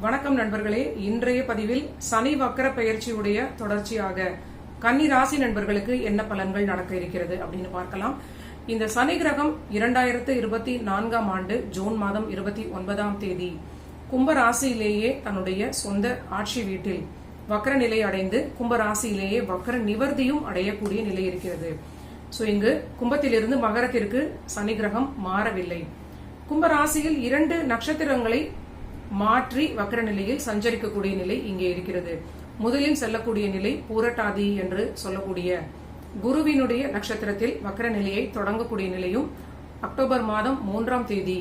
வணக்கம் நண்பர்களே. இன்றைய பதிவில் சனி வக்கர பெயர்ச்சியுடைய தொடர்ச்சியாக கன்னி ராசி நண்பர்களுக்கு என்ன பலன்கள் நடக்க இருக்கிறது அப்படின்னு பார்க்கலாம். இந்த சனி கிரகம் 2024 ஆண்டு ஜூன் மாதம் 29ஆம் தேதி கும்ப ராசியிலேயே தன்னுடைய சொந்த ஆட்சி வீட்டில் வக்கர நிலை அடைந்து கும்ப ராசியிலேயே வக்கர நிவர்த்தியும் அடையக்கூடிய நிலை இருக்கிறது. இங்கு கும்பத்திலிருந்து மகரத்திற்கு சனி கிரகம் மாறவில்லை. கும்ப ராசியில் 2 நட்சத்திரங்களை மாற்றி வக்கர நிலையில் சஞ்சரிக்கக்கூடிய நிலை இங்கே இருக்கிறது. முதலில் செல்லக்கூடிய நிலை பூரட்டாதி என்று சொல்லக்கூடிய குருவினுடைய நட்சத்திரத்தில் வக்கர நிலையை தொடங்கக்கூடிய நிலையும், அக்டோபர் மாதம் 3ஆம் தேதி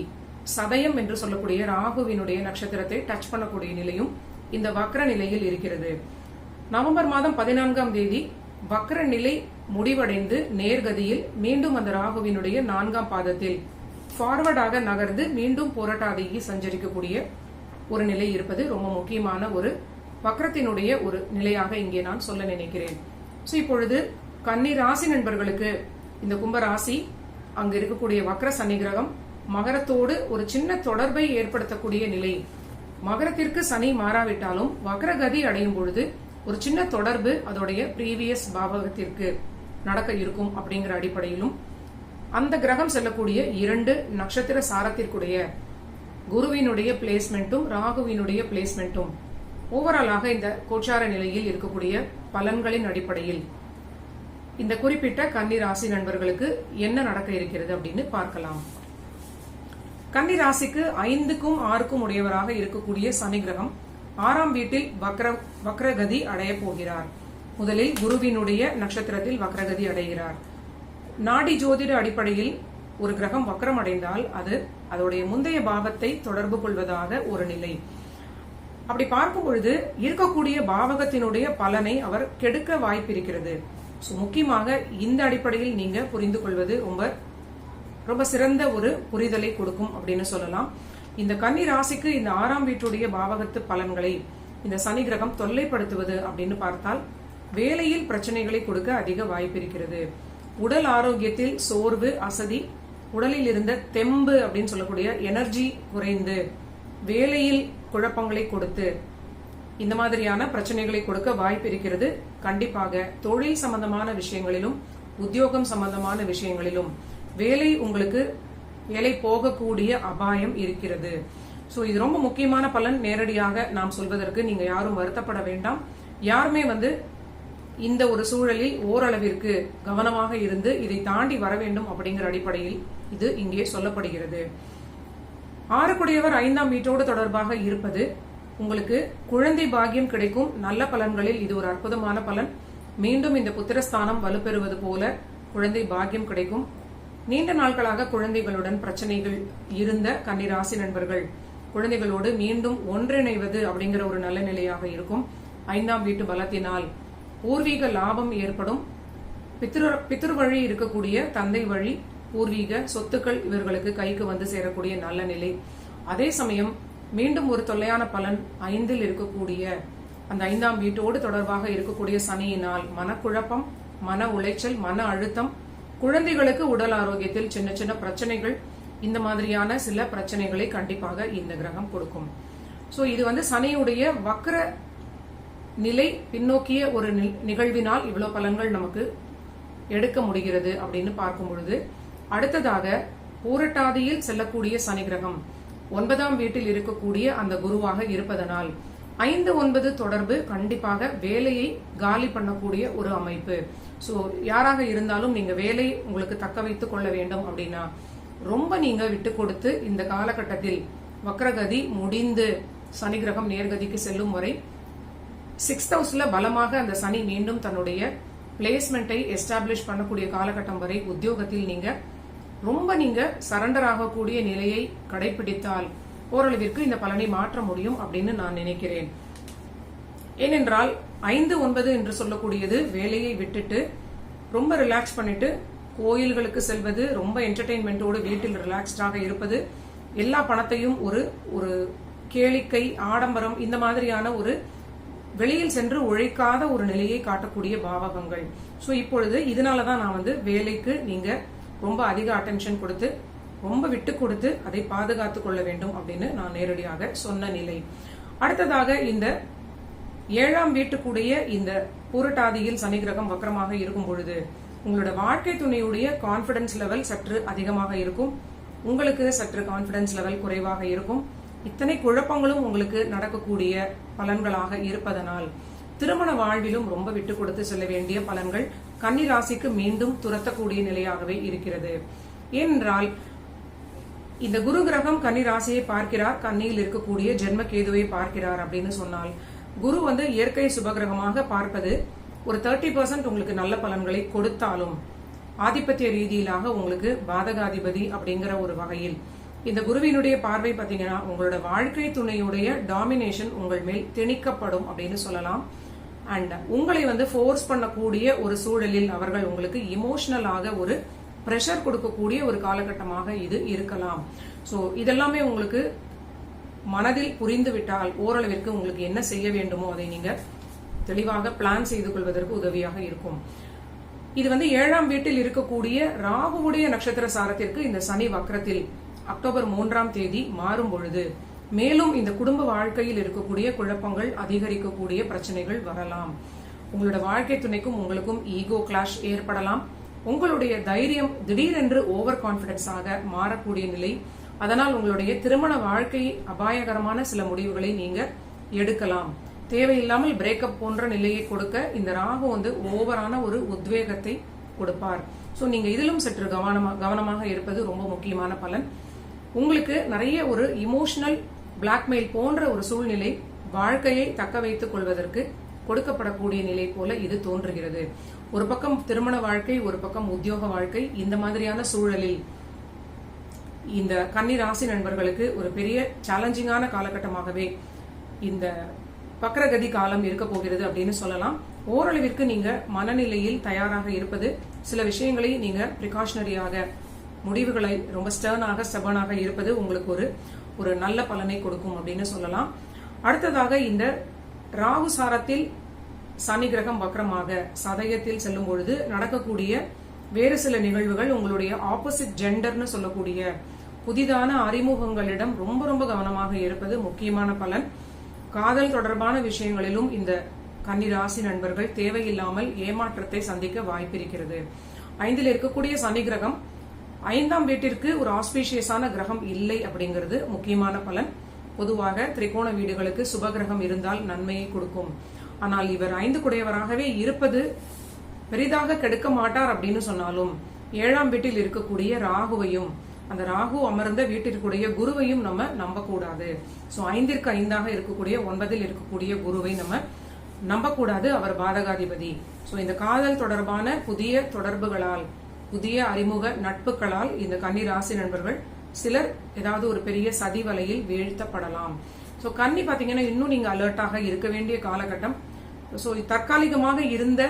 சதயம் என்று சொல்லக்கூடிய ராகுவினுடைய நட்சத்திரத்தை டச் பண்ணக்கூடிய நிலையும் இந்த வக்கர நிலையில் இருக்கிறது. நவம்பர் மாதம் 14ஆம் தேதி வக்கர நிலை முடிவடைந்து நேர்கதியில் மீண்டும் அந்த ராகுவினுடைய 4ஆம் பாதத்தில் ஃபார்வர்டாக நகர்ந்து மீண்டும் பூரட்டாதிக்கு சஞ்சரிக்கக்கூடிய ஒரு நிலை இருப்பது ரொம்ப முக்கியமான ஒரு வக்கரத்தினுடைய ஒரு நிலையாக இங்கே நான் சொல்ல நினைக்கிறேன். இப்பொழுது கன்னி ராசி நண்பர்களுக்கு இந்த கும்ப ராசி அங்கு இருக்கக்கூடிய வக்கர சனி கிரகம் மகரத்தோடு ஒரு சின்ன தொடர்பை ஏற்படுத்தக்கூடிய நிலை. மகரத்திற்கு சனி மாறாவிட்டாலும் வக்கரகதி அடையும் பொழுது ஒரு சின்ன தொடர்பு அதோடைய பிரீவியஸ் பாவகத்திற்கு நடக்க இருக்கும் அப்படிங்கிற அடிப்படையிலும் அந்த கிரகம் செல்லக்கூடிய 2 நட்சத்திர சாரத்திற்குடைய குருவினுடைய பிளேஸ்மெண்ட்டும் ராகுவினுடைய பிளேஸ்மெண்ட்டும் ஓவராலாக இந்த கோச்சார நிலையில் இருக்கக்கூடிய பலன்களின் அடிப்படையில் இந்த குறிப்பிட்ட கன்னி ராசி நண்பர்களுக்கு என்ன நடக்க இருக்கிறது அப்படின்னு பார்க்கலாம். கன்னி ராசிக்கு 5க்கும் 6க்கும் உடையவராக இருக்கக்கூடிய சனி கிரகம் 6ஆம் வீட்டில் வக்ரகதி அடைய போகிறார். முதலில் குருவினுடைய நட்சத்திரத்தில் வக்ரகதி அடைகிறார். நாடி ஜோதிட அடிப்படையில் ஒரு கிரகம் வக்ரம் அடைந்தால் அது அதோடைய முந்தைய பாவத்தை தொடர்பு கொள்வதாக ஒரு நிலை. அப்படி பார்க்கும் பொழுது இருக்கக்கூடிய பாவகத்தினுடைய பலனை அவர் கெடுக்க வாய்ப்பு இருக்கிறது. முக்கியமாக இந்த அடிப்படையில் நீங்க புரிந்து கொள்வது ரொம்ப சிறந்த ஒரு புரிதலை கொடுக்கும் அப்படின்னு சொல்லலாம். இந்த கன்னி ராசிக்கு இந்த 6ஆம் வீட்டுடைய பாவகத்து பலன்களை இந்த சனி கிரகம் தொல்லைப்படுத்துவது அப்படின்னு பார்த்தால் வேலையில் பிரச்சனைகளை கொடுக்க அதிக வாய்ப்பு இருக்கிறது. உடல் ஆரோக்கியத்தில் சோர்வு, அசதி, உடலில் இருந்த தெம்பு அப்படின்னு சொல்லக்கூடிய எனர்ஜி குறைந்து வேலையில் குழப்பங்களை கொடுத்து இந்த மாதிரியான பிரச்சனைகளை கொடுக்க வாய்ப்பு இருக்கிறது. கண்டிப்பாக தொழில் சம்பந்தமான விஷயங்களிலும் உத்தியோகம் சம்பந்தமான விஷயங்களிலும் வேலை போகக்கூடிய அபாயம் இருக்கிறது. இது ரொம்ப முக்கியமான பலன். நேரடியாக நாம் சொல்வதற்கு நீங்க யாரும் வருத்தப்பட வேண்டாம். யாருமே இந்த ஒரு சூழலில் ஓரளவிற்கு கவனமாக இருந்து இதை தாண்டி வர வேண்டும் அப்படிங்கிற அடிப்படையில் இது இங்கே சொல்லப்படுகிறது. 6க்குடையவர் 5ஆம் வீட்டோடு தொடர்பாக இருப்பது உங்களுக்கு குழந்தை பாக்கியம் கிடைக்கும். நல்ல பலன்களில் இது ஒரு அற்புதமான பலன். மீண்டும் இந்த புத்திரஸ்தானம் வலுப்பெறுவது போல குழந்தை பாக்கியம் கிடைக்கும். நீண்ட நாட்களாக குழந்தைகளுடன் பிரச்சனைகள் இருந்த கன்னிராசி நண்பர்கள் குழந்தைகளோடு மீண்டும் ஒன்றிணைவது அப்படிங்கிற ஒரு நல்ல நிலையாக இருக்கும். 5ஆம் வீட்டு பலத்தினால் பூர்வீக லாபம் ஏற்படும். பித்ரு வழி இருக்கக்கூடிய தந்தை வழி பூர்வீக சொத்துக்கள் இவர்களுக்கு கைக்கு வந்து சேரக்கூடிய நல்ல நிலை. அதே சமயம் மீண்டும் ஒரு தொல்லையான பலன் 5இல் இருக்கக்கூடிய அந்த 5ஆம் வீட்டோடு தொடர்பாக இருக்கக்கூடிய சனியினால் மனக்குழப்பம், மன உளைச்சல், மன அழுத்தம், குழந்தைகளுக்கு உடல் ஆரோக்கியத்தில் சின்ன சின்ன பிரச்சனைகள், இந்த மாதிரியான சில பிரச்சனைகளை கண்டிப்பாக இந்த கிரகம் கொடுக்கும். இது சனியுடைய வக்ர நிலை பின்னோக்கிய ஒரு நிகழ்வினால் இவ்வளவு பலன்கள் நமக்கு எடுக்க முடிகிறது அப்படின்னு பார்க்கும் பொழுது, அடுத்ததாக பூரட்டாதியில் செல்லக்கூடிய சனி கிரகம் 9ஆம் வீட்டில் இருக்கக்கூடிய அந்த குருவாக இருப்பதனால் 5-9 தொடர்பு கண்டிப்பாக வேலையை காலி பண்ணக்கூடிய ஒரு அமைப்பு. யாராக இருந்தாலும் நீங்க வேலை உங்களுக்கு தக்க வைத்துக் கொள்ள வேண்டும் அப்படின்னா ரொம்ப நீங்க விட்டு கொடுத்து இந்த காலகட்டத்தில் வக்ரகதி முடிந்து சனி கிரகம் நேர்கதிக்கு செல்லும் வரை 6th ஹவுஸ்ல பலமாக அந்த சனி மீண்டும் தன்னுடைய பிளேஸ்மெண்டை எஸ்டாப்ளிஷ் பண்ணக்கூடிய காலகட்டம் வரை உத்தியோகத்தில் நீங்க சரண்டர் ஆகக்கூடிய நிலையை கடைபிடித்தால் ஓரளவிற்கு இந்த பலனை மாற்ற முடியும் அப்படின்னு நான் நினைக்கிறேன். ஏனென்றால் 5-9 என்று சொல்லக்கூடியது வேலையை விட்டுட்டு ரொம்ப ரிலாக்ஸ் பண்ணிட்டு கோயில்களுக்கு செல்வது, ரொம்ப என்டர்டெயின்மெண்டோடு வீட்டில் ரிலாக்ஸ்டாக இருப்பது, எல்லா பணத்தையும் ஒரு கேளிக்கை, ஆடம்பரம், இந்த மாதிரியான ஒரு வெளியில் சென்று உழைக்காத ஒரு நிலையை காட்டக்கூடிய பாவகங்கள். இப்பொழுது இதனாலதான் நான் வேலைக்கு நீங்க ரொம்ப அதிக அட்டென்ஷன் கொடுத்து ரொம்ப விட்டு கொடுத்து அதை பாதுகாத்துக் கொள்ள வேண்டும் அப்படின்னு நான் நேரடியாக சொன்ன நிலை. அடுத்ததாக இந்த 7ஆம் வீட்டுக்குடைய இந்த பூரட்டாதியில் சனி கிரகம் வக்கரமாக இருக்கும் பொழுது உங்களோட வாழ்க்கை துணையுடைய கான்பிடன்ஸ் லெவல் சற்று அதிகமாக இருக்கும், உங்களுக்கு சற்று கான்பிடன்ஸ் லெவல் குறைவாக இருக்கும். இத்தனை குழப்பங்களும் உங்களுக்கு நடக்கக்கூடிய பலன்களாக இருப்பதனால் திருமண வாழ்விலும் ரொம்ப விட்டு கொடுத்து செல்ல வேண்டிய பலன்கள் கன்னி ராசிக்கு மீண்டும் துரத்தக்கூடிய நிலையாகவே இருக்கிறது. ஏனென்றால் இந்த குரு கிரகம் கன்னி ராசியை பார்க்கிறார், கன்னியில் இருக்கக்கூடிய ஜென்ம கேதுவை பார்க்கிறார் அப்படின்னு சொன்னால் குரு இயற்கை சுபகிரகமாக பார்ப்பது ஒரு 30% உங்களுக்கு நல்ல பலன்களை கொடுத்தாலும் ஆதிபத்திய ரீதியிலாக உங்களுக்கு பாதகாதிபதி அப்படிங்கிற ஒரு வகையில் இந்த குருவினுடைய பார்வை பாத்தீங்கன்னா உங்களோட வாழ்க்கை துணையுடைய டாமினேஷன் உங்கள் மேல் திணிக்கப்படும் அப்படின்னு சொல்லலாம். அண்ட் உங்களை ஃபோர்ஸ் பண்ணக்கூடிய ஒரு சூழலில் அவர்கள் உங்களுக்கு இமோஷனலாக ஒரு பிரஷர் கொடுக்கக்கூடிய ஒரு காலகட்டமாக இது இருக்கலாம். சோ இதெல்லாமே உங்களுக்கு மனதில் புரிந்து விட்டால் ஓரளவிற்கு உங்களுக்கு என்ன செய்ய வேண்டுமோ அதை நீங்க தெளிவாக பிளான் செய்து கொள்வதற்கு உதவியாக இருக்கும். இது 7ஆம் வீட்டில் இருக்கக்கூடிய ராகுவுடைய நட்சத்திர சாரத்திற்கு இந்த சனி வக்ரத்தில் அக்டோபர் 3ஆம் தேதி மாறும் பொழுது மேலும் இந்த குடும்ப வாழ்க்கையில் இருக்கக்கூடிய குழப்பங்கள் அதிகரிக்கக்கூடிய பிரச்சனைகள் வரலாம். உங்களோட வாழ்க்கை துணைக்கும் உங்களுக்கும் ஈகோ கிளாஷ் ஏற்படலாம். உங்களுடைய தைரியம் திடீரென்று ஓவர் கான்பிடன்ஸாக மாறக்கூடிய நிலை. அதனால் உங்களுடைய திருமண வாழ்க்கை அபாயகரமான சில முடிவுகளை நீங்க எடுக்கலாம். தேவையில்லாமல் பிரேக்கப் போன்ற நிலையை கொடுக்க இந்த ராகு ஓவரான ஒரு உத்வேகத்தை கொடுப்பார். சோ நீங்க இதிலும் சற்று கவனமாக இருப்பது ரொம்ப முக்கியமான பலன். உங்களுக்கு நிறைய ஒரு இமோஷனல் பிளாக்மெயில் போன்ற ஒரு சூழ்நிலை வாழ்க்கையை தக்க வைத்துக் கொள்வதற்கு கொடுக்கப்படக்கூடிய நிலை போல இது தோன்றுகிறது. ஒரு பக்கம் திருமண வாழ்க்கை, ஒரு பக்கம் உத்தியோக வாழ்க்கை. இந்த மாதிரியான சூழலில் இந்த கன்னி ராசி நண்பர்களுக்கு ஒரு பெரிய சேலஞ்சிங்கான காலகட்டமாகவே இந்த வக்ரகதி காலம் இருக்க போகிறது அப்படின்னு சொல்லலாம். ஓரளவிற்கு நீங்க மனநிலையில் தயாராக இருப்பது, சில விஷயங்களை நீங்க பிரிகாஷனரியாக முடிவுகளை ரொம்ப ஸ்டர்னாக இருப்பது உங்களுக்கு ஒரு நல்ல பலனை கொடுக்கும் அப்படின்னு சொல்லலாம். அடுத்ததாக இந்த ராகு சாரத்தில் சனி கிரகம் வக்ரமாக சதயத்தில் செல்லும் பொழுது நடக்கக்கூடிய வேறு சில நிகழ்வுகள் உங்களுடைய ஆப்போசிட் ஜெண்டர்னு சொல்லக்கூடிய புதிதான அறிமுகங்களிடம் ரொம்ப ரொம்ப கவனமாக இருப்பது முக்கியமான பலன். காதல் தொடர்பான விஷயங்களிலும் இந்த கன்னி ராசி நண்பர்கள் தேவையில்லாமல் ஏமாற்றத்தை சந்திக்க வாய்ப்பிருக்கிறது. 5ல் இருக்கக்கூடிய சனி கிரகம் 5ஆம் வீட்டிற்கு ஒரு ஆஸ்பீஷியஸான கிரகம் இல்லை அப்படிங்கிறது முக்கியமான பலன். பொதுவாக திரிகோண வீடுகளுக்கு சுப கிரகம் இருந்தால் நன்மையை கொடுக்கும். ஆனால் இவர் 5 குடையவராகவே இருப்பது பெரிதாக கெடுக்க மாட்டார் அப்படின்னு சொன்னாலும் 7ஆம் வீட்டில் இருக்கக்கூடிய ராகுவையும் அந்த ராகு அமர்ந்த வீட்டிற்குடைய குருவையும் நம்ம நம்பக்கூடாது. சோ 5ற்கு 5ஆக இருக்கக்கூடிய 9ல் இருக்கக்கூடிய குருவை நம்ம நம்பக்கூடாது, அவர் பாதகாதிபதி. சோ இந்த காதல் தொடர்பான புதிய தொடர்புகளால், புதிய அறிமுக நட்புகளால் இந்த கன்னி ராசி நண்பர்கள் சிலர் ஏதாவது ஒரு பெரிய சதி வலையில் வீழ்த்தப்படலாம். சோ கன்னி பாத்தீங்கன்னா இன்னும் நீங்க அலர்ட்டாக இருக்க வேண்டிய காலகட்டம். சோ தற்காலிகமாக இருந்த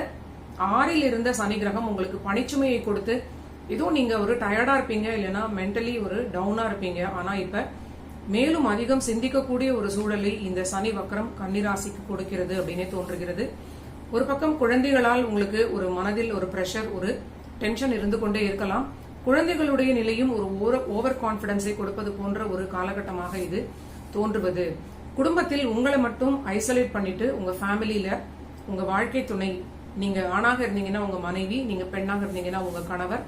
6ல் இருந்த சனி கிரகம் உங்களுக்கு பணிச்சுமையை கொடுத்து ஏதோ நீங்க ஒரு டயர்டா இருப்பீங்க, இல்லைன்னா மென்டலி ஒரு டவுனா இருப்பீங்க. ஆனா இப்ப மேலும் அதிகம் சிந்திக்கக்கூடிய ஒரு சூழலை இந்த சனி வக்ரம் கன்னிராசிக்கு கொடுக்கிறது அப்படின்னே தோன்றுகிறது. ஒரு பக்கம் குழந்தைகளால் உங்களுக்கு ஒரு மனதில் ஒரு பிரஷர், ஒரு டென்ஷன் இருந்து கொண்டே இருக்கலாம். குழந்தைகளுடைய நிலையும் ஒரு ஓவர் கான்பிடன்ஸை கொடுப்பது போன்ற ஒரு காலகட்டமாக இது தோன்றுவது. குடும்பத்தில் உங்களை மட்டும் ஐசோலேட் பண்ணிட்டு உங்க ஃபேமிலியில உங்க வாழ்க்கை துணை, நீங்க ஆணாக இருந்தீங்கன்னா உங்க மனைவி, நீங்க பெண்ணாக இருந்தீங்கன்னா உங்க கணவர்,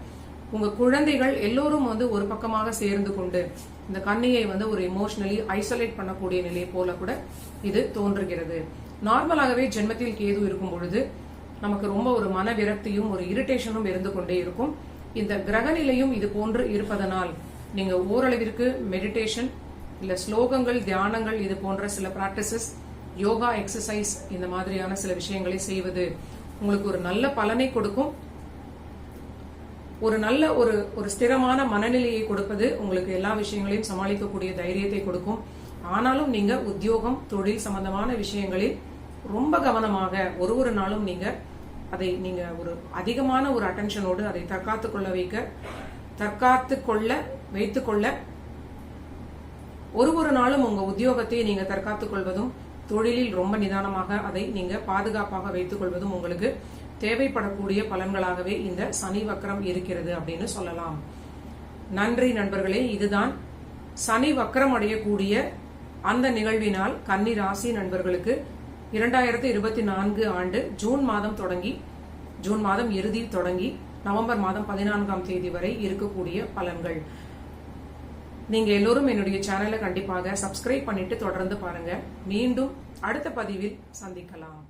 உங்க குழந்தைகள் எல்லோரும் ஒரு பக்கமாக சேர்ந்து கொண்டு இந்த கன்னியை ஒரு எமோஷனலி ஐசோலேட் பண்ணக்கூடிய நிலை போல கூட இது தோன்றுகிறது. நார்மலாகவே ஜென்மத்தில் கேது இருக்கும் பொழுது நமக்கு ரொம்ப ஒரு மன விரக்தியும் ஒரு இரிட்டேஷனும் இருந்து கொண்டே இருக்கும். இந்த கிரக நிலையும் இது போன்று இருப்பதனால் நீங்க ஓரளவிற்கு மெடிடேஷன், இல்ல ஸ்லோகங்கள், தியானங்கள், இது போன்ற சில பிராக்டிசஸ், யோகா, எக்ஸசைஸ், இந்த மாதிரியான சில விஷயங்களை செய்வது உங்களுக்கு ஒரு நல்ல பலனை கொடுக்கும். ஒரு நல்ல ஒரு ஸ்திரமான மனநிலையை கொடுப்பது உங்களுக்கு எல்லா விஷயங்களையும் சமாளிக்கக்கூடிய தைரியத்தை கொடுக்கும். ஆனாலும் நீங்க உத்தியோகம், தொழில் சம்பந்தமான விஷயங்களில் ரொம்ப கவனமாக ஒரு நாளும் நீங்க ஒரு அதிகமான ஒரு அட்டென்ஷனோடு அதை வைத்துக் கொள்ள ஒரு நாளும் உங்க உத்தியோகத்தை நீங்க தற்காத்துக் கொள்வதும், தொழிலில் ரொம்ப நிதானமாக அதை நீங்க பாதுகாப்பாக வைத்துக் கொள்வதும் உங்களுக்கு தேவைப்படக்கூடிய பலன்களாகவே இந்த சனி வக்ரம் இருக்கிறது அப்படின்னு சொல்லலாம். நன்றி நண்பர்களே. இதுதான் சனி வக்ரம் அடையக்கூடிய அந்த நிகழ்வினால் கன்னி ராசி நண்பர்களுக்கு 2024 ஆண்டு ஜூன் மாதம் இறுதி தொடங்கி நவம்பர் மாதம் 14ஆம் தேதி வரை இருக்கக்கூடிய பலன்கள். நீங்க எல்லோரும் என்னுடைய சேனலை கண்டிப்பாக சப்ஸ்கிரைப் பண்ணிட்டு தொடர்ந்து பாருங்க. மீண்டும் அடுத்த பதிவில் சந்திக்கலாம்.